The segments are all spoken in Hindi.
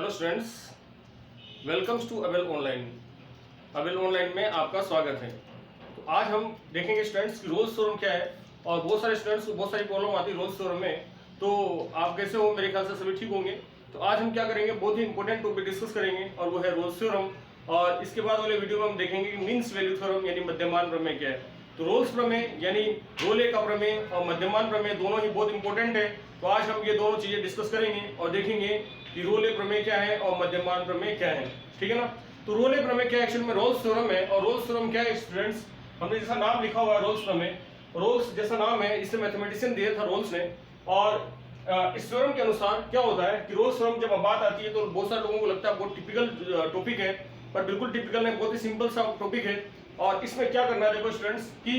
हेलो स्टूडेंट्स, वेलकम्स टू अवेल ऑनलाइन। अवेल ऑनलाइन में आपका स्वागत है। तो आज हम देखेंगे स्टूडेंट्स कि रोज थ्योरम क्या है। और बहुत सारे स्टूडेंट्स को बहुत सारी प्रॉब्लम आती है रोज थ्योरम में। तो आप कैसे हो? मेरे ख्याल से सभी ठीक होंगे। तो आज हम क्या करेंगे, बहुत ही इंपॉर्टेंट टॉपिक डिस्कस करेंगे और वो है रोल्स थ्योरम। और इसके बाद वाले वीडियो में हम देखेंगे कि मीन्स वैल्यू थ्योरम यानी मध्यमान प्रमेय क्या है। तो रोल्स प्रमेय यानी रोले का प्रमेय और मध्यमान प्रमेय दोनों ही बहुत इंपॉर्टेंट है। तो आज हम ये दोनों चीजें डिस्कस करेंगे और देखेंगे कि रोले प्रमेय क्या है और मध्यमान प्रमेय क्या है। ठीक है ना। तो रोले प्रमेय क्या एक्चुअल में रोल्स थ्योरम है। और रोल्स थ्योरम क्या है स्टूडेंट्स, हमने जैसा नाम लिखा हुआ है रोल्स प्रमेय, रोल्स जैसा नाम है, इसे मैथमेटिशियन दिया था रोल्स ने। और इस थ्योरम के अनुसार क्या होता है कि रोल्स थ्योरम जब बात आती है तो बहुत सारे लोगों को लगता है बहुत टिपिकल टॉपिक है, पर बिल्कुल टिपिकल नहीं, बहुत ही सिंपल सा टॉपिक है। और इसमें क्या करना है देखो स्टूडेंट्स कि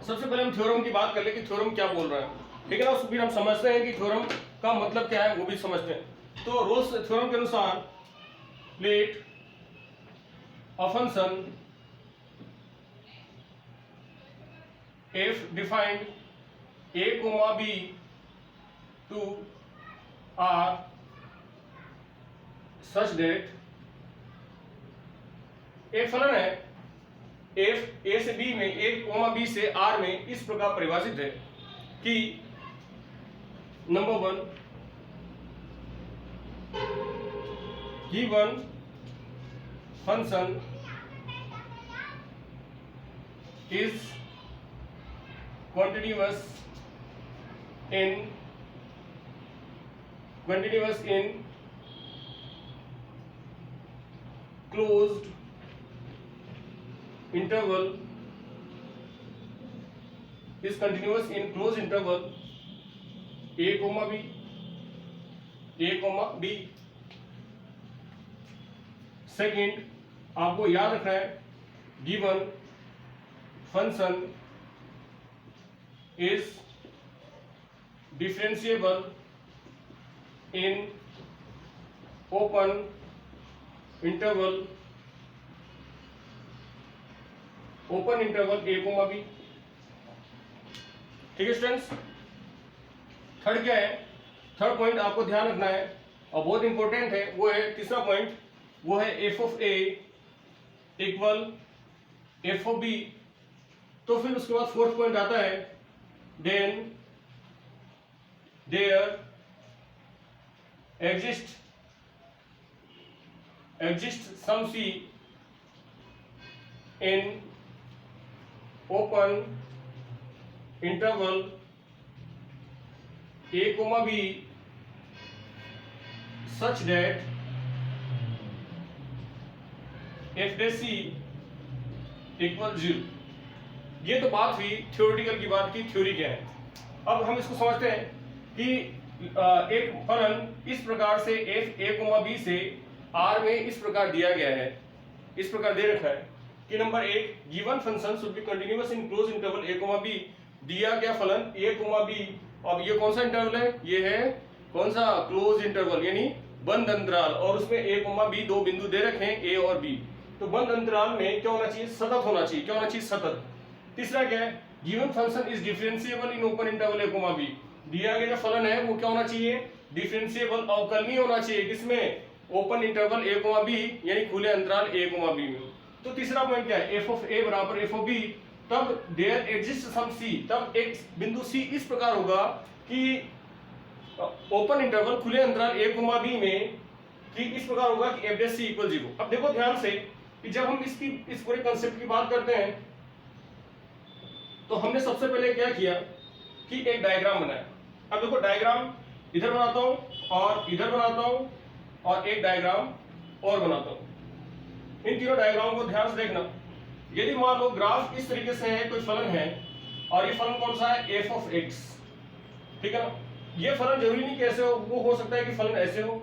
सबसे पहले हम थ्योरम की बात कर ले कि थ्योरम क्या बोल रहा है। ठीक है ना। फिर हम समझते हैं कि थ्योरम का मतलब क्या है, वो भी समझते हैं। तो रोल्स थ्योरम के अनुसार let a function F defined a, b to r such that एक फलन है f a से b में, a, b से r में इस प्रकार परिभाषित है कि number 1 given function is continuous in closed interval, is continuous in closed interval a, b। Second, आपको याद रखना है given function is differentiable in open interval a, b। ठीक है स्टूडेंट्स। थर्ड क्या है, थर्ड पॉइंट आपको ध्यान रखना है और बहुत इंपॉर्टेंट है, वो है तीसरा पॉइंट, वो है f of a equal f of b। तो फिर उसके बाद फोर्थ पॉइंट आता है then there exists some c in open interval a, b such that f dash c equal 0। ये तो बात हुई थ्योरेटिकल की बात की, थ्योरी क्या है। अब हम इसको समझते हैं कि एक फलन इस प्रकार से f a, b से r में इस प्रकार दिया गया है, इस प्रकार दे रखा है कि number 1 given function should be continuous in close interval a, b। दिया गया फलन a, b, अब ये कौन सा इंटरवल है, ये है कौन सा, क्लोज इंटरवल यानी बंद अंतराल। और उसमें a, b दो बिंदु दे रखे हैं a और b। तो बंद अंतराल में क्या होना चाहिए, सतत होना चाहिए। क्या होना चाहिए, सतत। तीसरा क्या है, given function is differentiable in open interval a, b। दिया गया जो फलन है वो क्या होना चाहिए, डिफरेंशिएबल, अवकलनीय होना चाहिए। किसमें, ओपन इंटरवल a, b यानी खुले अंतराल a, b में। तो तीसरा पॉइंट क्या है, f ऑफ a बराबर f ऑफ b, तब देयर एग्जिस्ट सम c, तब एक बिंदु c इस प्रकार होगा कि ओपन इंटरवल खुले अंतराल a, b में कि इस प्रकार होगा कि f डैश c इक्वल 0। अब देखो ध्यान से कि जब हम इस पूरे कंसेप्ट की बात करते हैं तो हमने सबसे पहले क्या किया कि एक डायग्राम बनाया। अब देखो डायग्राम इधर बनाता हूं और इधर बनाता हूं और एक डायग्राम और बनाता हूं। इन तीनों डायग्राम को ध्यान से देखना। यदि मान लो ग्राफ इस तरीके से है, कोई फलन है और ये फलन कौन सा है, f ऑफ x। ठीक है ना। ये फलन जरूरी नहीं कैसे हो, वो हो सकता है कि फलन ऐसे हो,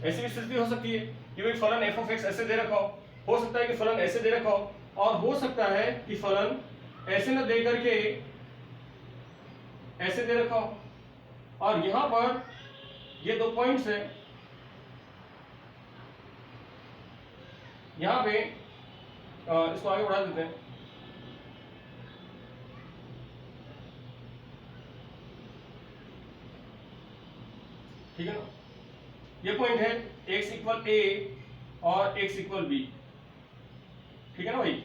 ऐसी भी स्थिति हो सकती है कि भाई फलन f ऑफ x ऐसे दे रखा हो सकता है कि फलन ऐसे दे रखा हो, और हो सकता है कि फलन ऐसे न दे करके ऐसे दे रखा हो। और यहां पर ये दो पॉइंट्स हैं, यहां पे इसको आगे बढ़ा देते हैं। ठीक है ना, ये पॉइंट है x इक्वल a और x इक्वल b, ठीक है ना भाई,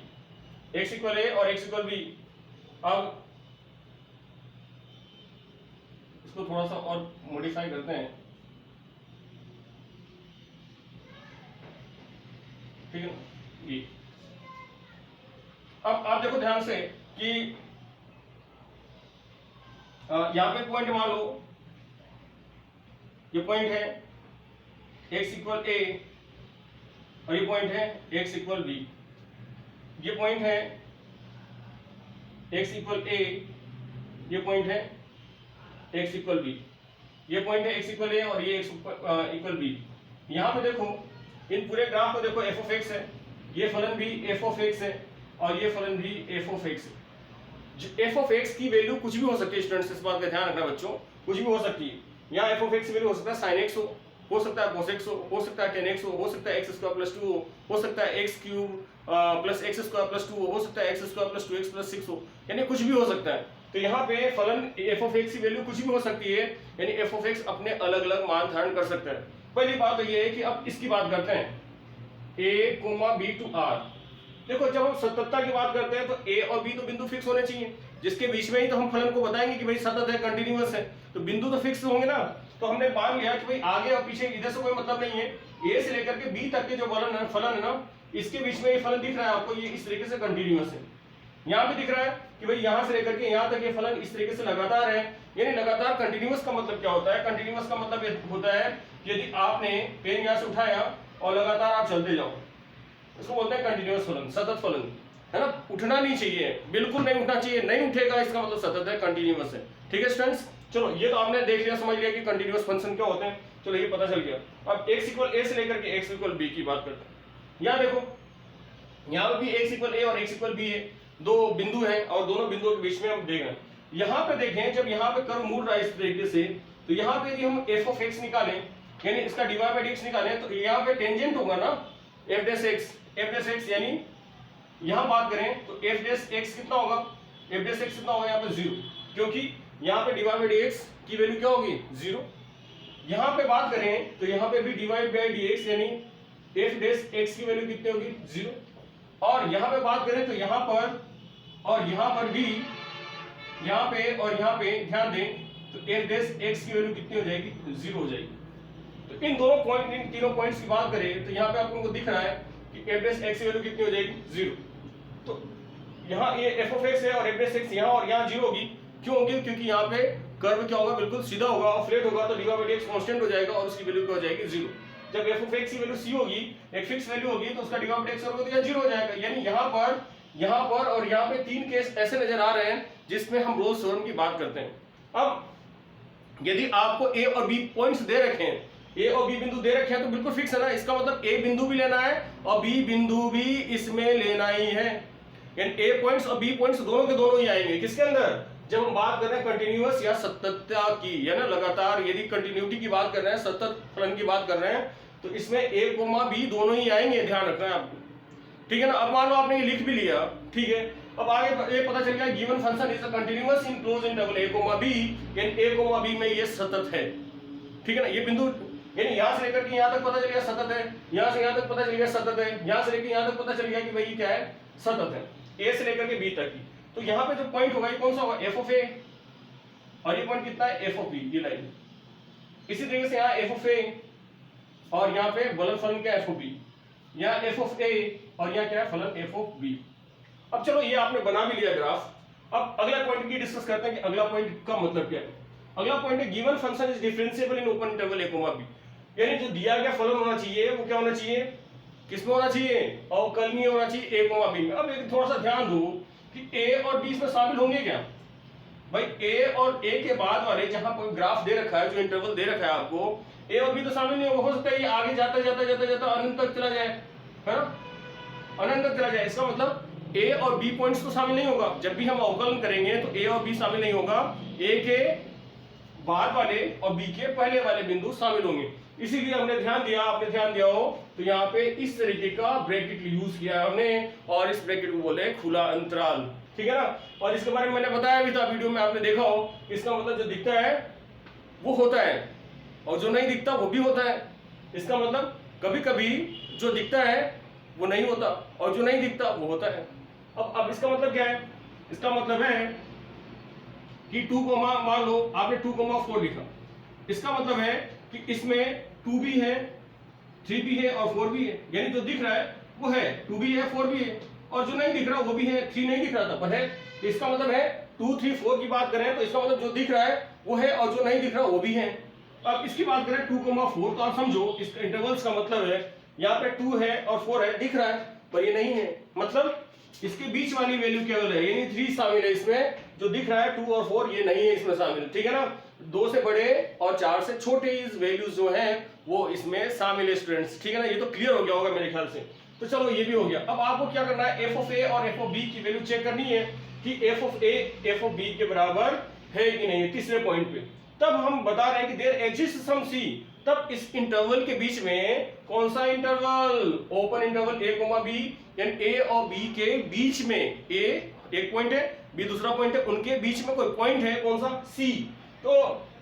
x इक्वल a और x इक्वल b। अब इसको थोड़ा सा और मॉडिफाई करते हैं, ठीक है ना, ये अब आप देखो ध्यान से कि यहां पे पॉइंट मान लो, ये पॉइंट है x इक्वल a और ये पॉइंट है x इक्वल b, ये पॉइंट है x इक्वल a, ये पॉइंट है x इक्वल b, ये पॉइंट है x इक्वल a और ये x इक्वल b। यहां पे देखो इन पूरे ग्राफ को देखो f ऑफ x है, ये फलन भी f ऑफ x है और ये फलन भी f ऑफ x है। f ऑफ x की वैल्यू कुछ भी हो सकती है स्टूडेंट्स, इस बात का ध्यान रखना बच्चों, कुछ भी हो सकती है। यहाँ f ऑफ x की वैल्यू हो सकता है sin x हो सकता है cos x हो सकता है tan x हो सकता है x स्क्वायर प्लस 2 हो सकता है x cube plus x square plus 2 हो सकता है x square plus 2x plus 6 हो, यानी कुछ भी हो सकता है। तो यहाँ पे फलन f ऑफ x की वैल्यू कुछ भी हो सकती है, यानी f ऑफ x अपने अलग अलग मान धारण कर सकता है। पहली बात तो ये है कि अब इसकी बात करते हैं a, b to r। देखो जब हम सततता की बात करते हैं तो a और b तो बिंदु फिक्स होने चाहिए, जिसके बीच में ही तो हम फलन को बताएंगे कि भाई सतत है, कंटिन्यूअस है, तो बिंदु तो फिक्स होंगे ना। तो हमने मान लिया कि भाई आगे और पीछे इधर से कोई मतलब नहीं है, a से लेकर के b तक के जो फलन है ना, इसके बीच में ये फलन दिख रहा है आपको, ये इस तरीके से कंटिन्यूअस है। यहाँ भी दिख रहा है कि भाई यहाँ से लेकर के यहाँ तक ये फलन इस तरीके से लगातार है, यानी लगातार। कंटिन्यूअस का मतलब क्या होता है? कंटिन्यूअस का मतलब होता है यदि आपने पेन यहाँ से उठाया और लगातार आप चलते जाओ, इसको बोलते हैं कंटिन्यूअस फलन, सतत फलन, है ना। उठना नहीं चाहिए, बिल्कुल नहीं उठना चाहिए, नहीं उठेगा इसका मतलब सतत है, कंटिन्यूअस है। ठीक है स्टूडेंट्स, चलो ये तो आपने देख लिया, समझ लिया कि कंटिन्यूअस फंक्शन क्या होते हैं, चलो ये पता चल गया। अब x इक्वल a से लेकर के x इक्वल b की बात करते हैं। यहाँ देखो, यहाँ भी x इक्वल a और x इक्वल b है, दो बिंदु हैं और दोनों बिंदुओं के बीच में हम देख रहे हैं। यहाँ पे देखें, जब यहाँ पे कर्व मुड़ रहा है इस तरीके से, तो यहाँ पे यदि हम f ऑफ x निकालें, यानी इसका dy बाय dx निकालें, तो यहाँ पे टेंजेंट होगा ना f डैश x, यानी यहाँ बात करें तो f डैश x कितना होगा, f डैश x कितना होगा यहाँ पे 0, क्योंकि यहाँ पे dy बाय dx की वैल्यू क्या होगी 0। यहाँ पे बात करें तो यहाँ पे भी dy बाय dx यानी f डैश x की वैल्यू कितनी होगी 0। और यहाँ पे बात करें तो यहाँ पर और यहाँ पर भी, यहाँ पे और यहाँ पे ध्यान दें तो f डैश x की वैल्यू कितनी हो जाएगी 0 हो जाएगी। तो इन दोनों पॉइंट, इन तीनों पॉइंट्स की बात करें तो यहाँ पे आपको दिख रहा है कि f डैश x की वैल्यू कितनी हो जाएगी 0। तो यहाँ ये f ऑफ x है और f डैश x यहाँ और यहाँ 0 होगी। क्यों होगी? क्योंकि यहाँ पे कर्व क्या होगा, बिल्कुल सीधा होगा और फ्लैट होगा, तो dy बाय dx कांस्टेंट हो जाएगा और उसकी वैल्यू क्या हो जाएगी 0। जब f ऑफ x की वैल्यू c होगी, एक फिक्स वैल्यू होगी, तो उसका dy बाय dx होगा तो यहाँ 0 हो जाएगा। यानी यहाँ पर और यहाँ पे तीन केस ऐसे नजर आ रहे हैं जिसमें हम रोल्स थ्योरम की बात करते हैं। अब यदि आपको a और b पॉइंट्स दे रखे हैं, a और b बिंदु दे रखे हैं, तो बिल्कुल फिक्स है ना, इसका मतलब a बिंदु भी लेना है और b बिंदु भी इसमें लेना ही है। यानी a पॉइंट्स और b पॉइंट्स दोनों के दोनों ही आएंगे। किसके अंदर? जब हम बात कर रहे हैं कंटिन्यूअस या सततता की, या ना लगातार, यदि कंटिन्यूटी की बात कर रहे हैं, सतत फलन की बात कर रहे हैं, तो इसमें a, b दोनों ही आएंगे, ध्यान रखना है आपको। ठीक है ना। अब मान लो आपने ये लिख भी लिया, ठीक है, अब आगे ये पता चल गया given function is a continuous in close interval a, b, यानी a, b में ये सतत है। ठीक है ना। ये बिंदु यानी यहां से लेकर के यहां तक पता चल गया सतत है, यहां से यहां तक पता चल गया सतत है, यहां से लेकर यहां तक पता चल गया कि भाई क्या है, सतत है, a से लेकर के b तक की। तो यहां पे जो पॉइंट होगा ये कौन सा होगा, f ऑफ a, और ये पॉइंट कितना है, f ऑफ b, ये लाइन। इसी तरीके से यहां f ऑफ a और यहां पे बलन फलन क्या है, f ऑफ b, यहां f ऑफ a और यहां क्या है, फलन f ऑफ b। अब चलो ये आपने बना भी लिया ग्राफ। अब अगला पॉइंट की डिस्कस करते हैं कि अगला पॉइंट का मतलब क्या है। अगला पॉइंट है given function is differentiable in open interval a, b, यानी जो दिया गया फलन होना चाहिए वो क्या होना चाहिए, किसमें होना चाहिए, अवकलनीय होना चाहिए a, b में। अब एक थोड़ा सा ध्यान दो कि a और b इसमें शामिल होंगे क्या भाई। a और a के बाद वाले जहां कोई ग्राफ दे रखा है, जो इंटरवल दे रखा है आपको, a और b तो शामिल नहीं होगा। हो सकता है ये आगे जाता जाता जाता जाता अनंत तक चला जाए, है ना, अनंत तक चला जाए। इसका मतलब a और b पॉइंट्स तो शामिल नहीं होगा। जब भी हम अवकलन करेंगे तो a और b शामिल नहीं होगा, a के बाद वाले और b के पहले वाले बिंदु शामिल होंगे। इसीलिए हमने ध्यान दिया, आपने ध्यान दिया हो तो यहाँ पे इस तरीके का ब्रैकेट यूज किया हमने, और इस ब्रैकेट को बोले खुला अंतराल। ठीक है ना। और इसके बारे में मैंने बताया भी था वीडियो में, आपने देखा हो। इसका मतलब जो दिखता है वो होता है, और जो नहीं दिखता वो भी होता है। इसका मतलब कभी कभी जो दिखता है वो नहीं होता और जो नहीं दिखता वो होता है। अब इसका मतलब क्या है? इसका मतलब है कि 2 कोमा, मान लो आपने 2,4 लिखा, इसका मतलब है कि इसमें 2 भी है, 3 भी है और 4 भी है। यानी जो दिख रहा है वो है 2 भी है, 4 भी है, और जो नहीं दिख रहा वो भी है, 3 नहीं दिख रहा था पर है। तो इसका मतलब है 2, 3, 4 की बात करें तो इसका मतलब जो दिख रहा है वो है और जो नहीं दिख रहा वो भी है। अब इसकी बात करें 2,4, तो आप समझो इस इंटरवल्स का मतलब है यहाँ पे 2 है और 4 है, दिख रहा है पर ये नहीं है, मतलब इसके बीच वाली वैल्यू केवल है, यानी 3 शामिल है इसमें। जो दिख रहा है 2 और 4 ये नहीं है इसमें शामिल, ठीक है ना। 2 से बड़े और 4 से छोटे इस वैल्यूज जो हैं वो इसमें शामिल है स्टूडेंट्स, ठीक है ना। ये तो क्लियर हो गया होगा मेरे ख्याल से। तो चलो ये भी हो गया। अब आपको क्या करना है, एफ ऑफ ए और एफ ऑफ बी की वैल्यू चेक करनी है कि F of A F of B के बराबर है कि नहीं, तीसरे पॉइंट पे। तब हम बता रहे हैं कि देयर एग्जिस्ट सम सी, तब इस इंटरवल के बीच में कौन सा interval, open interval A comma B, यानी ए और बी के बीच में, ए एक पॉइंट है, बी दूसरा पॉइंट है, उनके बीच में कोई पॉइंट है, कौन सा, सी। तो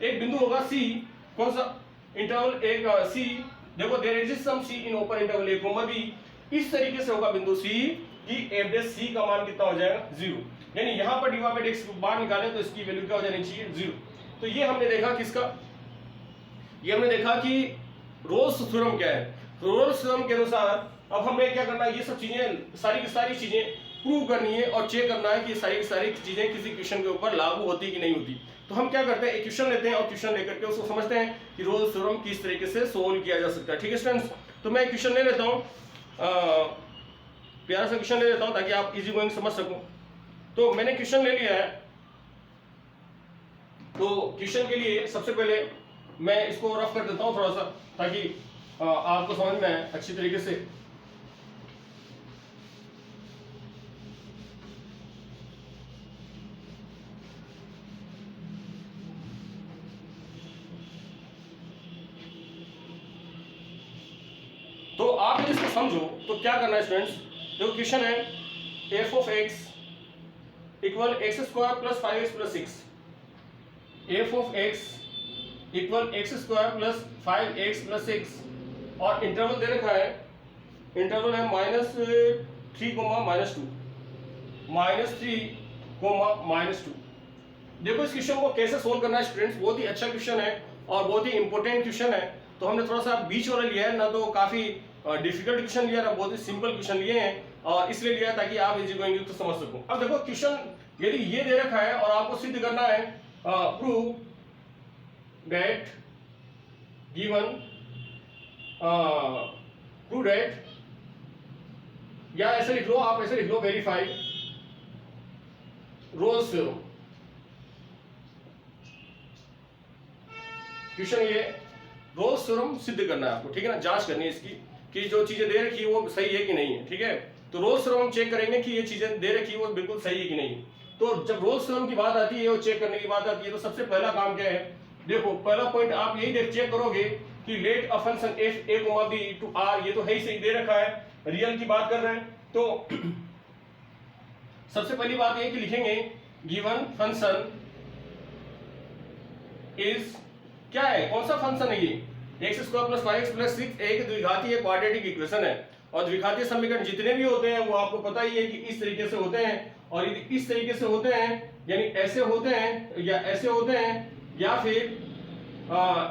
एक बिंदु होगा सी, कौन सा इंटरवल, एक सी। देखो there exist some C in open interval A comma B, इस तरीके से होगा बिंदु सी कि एफ डैश सी का मान कितना हो जाएगा, 0। यानी यहां पर डी बाई डी एक्स बाहर निकालें तो इसकी वैल्यू क्या हो जानी चाहिए, 0। तो ये हमने देखा किसका, ये हमने देखा कि रोल्स थ्योरम क्या है। तो रोल्स थ्योरम के अनुसार अब हमें क्या करना है, ये सब चीजें सारी की सारी चीजें प्रूव करनी है और चेक करना है कि सारी की सारी चीजें किसी क्वेश्चन के ऊपर लागू होती कि नहीं होती। तो हम क्या करते हैं, एक क्वेश्चन लेते हैं और क्वेश्चन लेकर के उसको समझते हैं कि रोल्स थ्योरम किस तरीके से सोल्व किया जा सकता है, ठीक है स्टूडेंट्स। तो मैं एक क्वेश्चन ले लेता हूँ, प्यारा सा क्वेश्चन ले लेता हूँ ताकि आप इजी गोइंग समझ सको। तो मैंने क्वेश्चन ले लिया है। तो क्वेश्चन के लिए सबसे पहले मैं इसको रफ कर देता हूं थोड़ा सा, ताकि आपको समझ में आए अच्छी तरीके से। तो आप यदि इसको समझो तो क्या करना है स्टूडेंट्स, देखो क्वेश्चन है F of x equal x square plus 5x plus 6, F of x equal x square plus 5x plus 6, और इंटरवल दे रखा है, इंटरवल है -3 -2, -3 -2। देखो इस क्वेश्चन को कैसे सोल्व करना है स्टूडेंट्स, बहुत ही अच्छा क्वेश्चन है और बहुत ही इंपॉर्टेंट क्वेश्चन है। तो हमने थोड़ा सा बीच वाला लिया है ना, तो काफी डिफिकल्ट क्वेश्चन लिया ना बहुत ही सिंपल क्वेश्चन लिए हैं, और इसलिए लिया ताकि आप इजी गोइंग तो समझ सको। अब देखो क्वेश्चन यदि ये दे रखा है और आपको सिद्ध करना है prove that given, prove that, या ऐसे लिख लो, आप ऐसे लिख लो वेरीफाई रोल्स थ्योरम। क्वेश्चन ये रोल्स थ्योरम सिद्ध करना है आपको, ठीक है ना, जांच करनी है इसकी कि जो चीजें दे रखी है वो सही है कि नहीं है, ठीक है। तो रोल्स थ्योरम हम चेक करेंगे कि ये चीजें दे रखी है वो बिल्कुल सही है कि नहीं। तो जब रोल्स थ्योरम की बात आती है और चेक करने की बात आती है तो सबसे पहला काम क्या है, देखो पहला पॉइंट आप यही चेक करोगे कि let a function F A comma B to R, ये तो है ही सही दे रखा है, रियल की बात कर रहे हैं। तो सबसे पहली बात ये कि लिखेंगे गिवन फंक्शन इज, क्या है, कौन सा फंक्शन है ये, x square plus 5x plus 6 एक द्विघातीय क्वाड्रेटिक इक्वेशन है। और द्विघातीय समीकरण जितने भी होते हैं वो आपको पता ही है कि इस तरीके से होते हैं, और यदि इस तरीके से होते हैं यानी ऐसे होते हैं या ऐसे होते हैं या फिर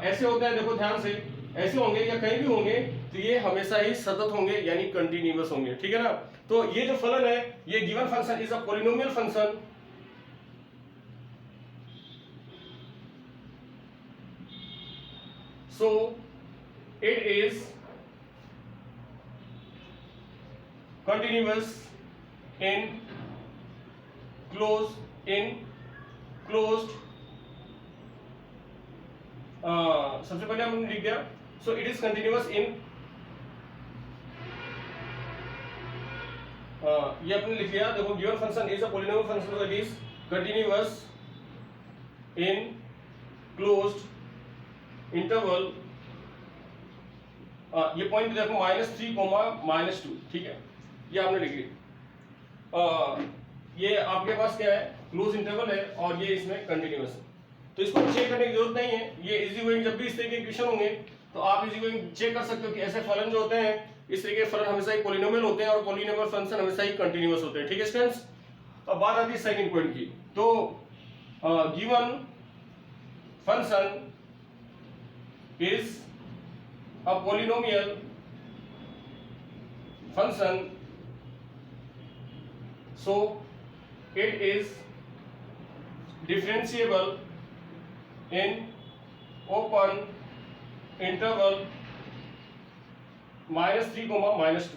ऐसे होते हैं, देखो ध्यान से, ऐसे होंगे या कहीं भी होंगे, तो ये हमेशा ही सतत होंगे यानी कंटिन्यूअस होंगे, ठीक है ना। तो ये जो फलन है, ये given function is a polynomial function, so it is continuous in closed सबसे पहले हमने लिख दिया, so it is continuous in, ये अपने लिख लिया, देखो given function is a polynomial function, so it is continuous in closed interval, ये पॉइंट देखो -3 -2, ठीक है, ये आपने लिख लिया। ये आपके पास क्या है, क्लोज इंटरवल है और ये इसमें कंटिन्यूअस है। तो इसको चेक करने की जरूरत नहीं है। ये इजी गोइंग जब भी इस तरीके के क्वेश्चन होंगे तो आप इजी गोइंग चेक कर सकते हो कि ऐसे फलन जो होते हैं इस तरीके के फलन हमेशा ही पॉलिनोमियल होते हैं और पॉलिनोमियल फंक्शन हमेशा ही कंटीन्यूअस होते हैं। ठीक है स्टूडेंट्स, अब बात आती है सेकंड पॉइंट की। तो given function is a polynomial function, so it is differentiable in open interval -3, -2।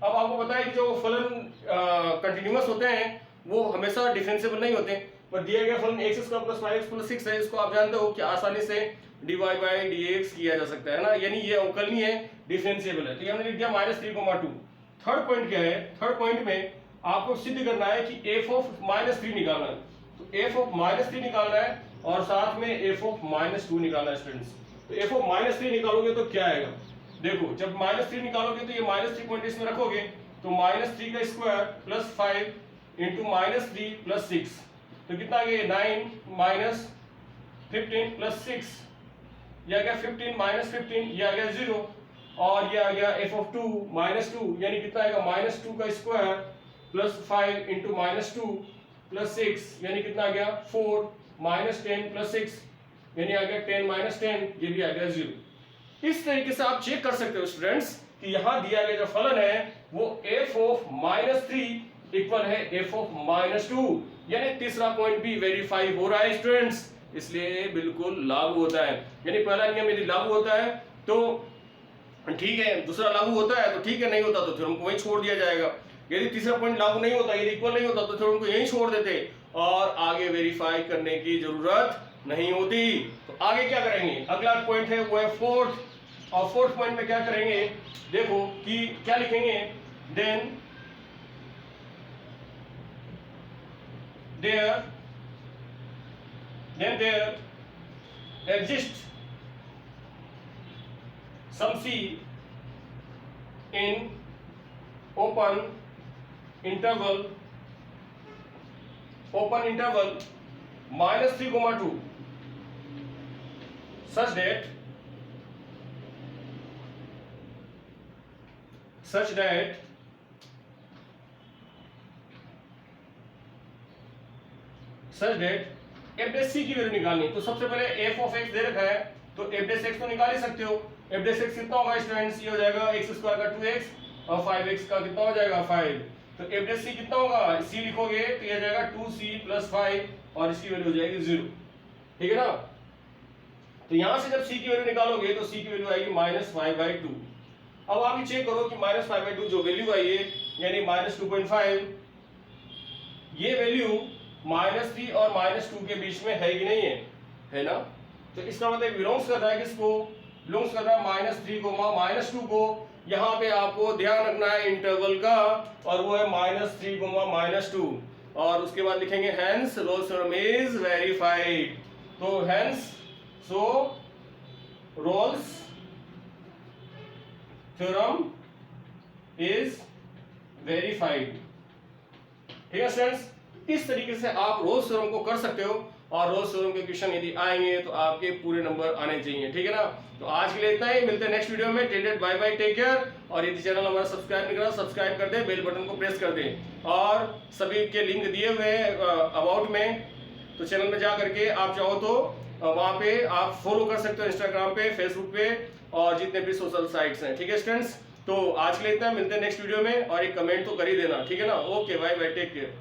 अब आपको पता है कि जो फलन कंटिन्यूअस होते हैं वो हमेशा डिफरेंशिएबल नहीं होते, पर दिया गया फलन x² + 5x + 6 है, इसको आप जानते हो कि आसानी से dy/dx किया जा सकता है ना, यानी ये अवकलनीय है, डिफरेंशिएबल है। तो ये हमने लिख दिया -3, 2। थर्ड पॉइंट क्या है? थर्ड पॉइंट में आपको सिद्ध करना है कि f ऑफ -3 निकालना है। तो f ऑफ -3 निकालना है और साथ में f ऑफ -2 निकालना है स्टूडेंट्स। तो f ऑफ -3 निकालोगे तो क्या आएगा? देखो, जब -3 निकालोगे तो ये -3 पॉइंट इसमें रखोगे तो -3 का स्क्वायर प्लस 5 इंटू -3 प्लस 6, तो कितना आ गया? 9 -15 प्लस 6, यह आ गया 15 -15, यह आ गया 0, और ये आ गया f ऑफ 2 -2, यानी कितना आएगा? -2 का स्क्वायर प्लस 5 इंटू -2 प्लस 6, यानी कितना आ गया? 4 -10 प्लस 6, यानी आ गया 10 -10, ये भी आ गया 0। इस तरीके से आप चेक कर सकते हो स्टूडेंट्स कि यहां दिया गया जो फलन है वो f ऑफ -3 इक्वल है f ऑफ -2, यानी तीसरा पॉइंट भी वेरीफाई हो रहा है स्टूडेंट्स, इसलिए बिल्कुल लागू होता है। यानी पहला नियम यदि लागू होता है तो ठीक है, दूसरा लागू होता है तो ठीक है, नहीं होता तो थ्योरम को वहीं छोड़ दिया जाएगा। यदि तीसरा पॉइंट लागू नहीं होता, यदि इक्वल नहीं होता तो थ्योरम को यहीं छोड़ देते और आगे वेरीफाई करने की जरूरत नहीं होती। तो आगे क्या करेंगे? अगला पॉइंट है वो है फोर्थ, और फोर्थ पॉइंट में क्या करेंगे? देखो कि क्या लिखेंगे? Then there exists some c in open interval -3, 2 such that f dash c की वैल्यू निकालनी। तो सबसे पहले f ऑफ x दे रखा है तो f dash x तो निकाल ही सकते हो। f dash x कितना होगा स्टूडेंट्स? ये हो जाएगा x² का 2x और 5x का कितना हो जाएगा? 5। तो f dash c कितना होगा? c लिखोगे तो ये जाएगा 2c + 5 और इसकी वैल्यू हो जाएगी 0। ठीक है ना? तो यहां से जब c की वैल्यू निकालोगे तो c की वैल्यू आएगी -5/2। अब आप ये चेक करो कि -5/2 जो वैल्यू आई है यानी -2.5, ये वैल्यू -3 और -2 के बीच में है कि नहीं है? है ना? तो इसका मतलब बिलोंग्स कर रहा है किसको? बिलोंग्स कर रहा है -3, -2 को। यहाँ पे आपको ध्यान रखना है इंटरवल का, और वो है -3, -2, और उसके बाद लिखेंगे hence Rolle's theorem is verified. तो hence so Rolle's theorem is verified. ठीक है स्टूडेंट्स, इस तरीके से आप रोल्स थ्योरम को कर सकते हो, और रोल्स थ्योरम के क्वेश्चन यदि आएंगे तो आपके पूरे नंबर आने चाहिए। ठीक है ना? तो आज के लिए इतना ही, मिलते हैं नेक्स्ट वीडियो में। Till then bye bye, take care. और यदि चैनल हमारा सब्सक्राइब नहीं करा सब्सक्राइब कर दे, बेल बटन को प्रेस कर दे, और सभी के लिंक दिए हुए हैं अबाउट में, तो चैनल में जा करके आप चाहो तो वहां पे आप फॉलो कर सकते हो, इंस्टाग्राम पे, फेसबुक पे, और जितने भी सोशल साइट्स हैं। ठीक है स्टूडेंट्स, तो आज के लिए इतना, मिलते हैं नेक्स्ट वीडियो में, और एक कमेंट तो कर ही देना। ठीक है ना? Okay, bye bye, take care.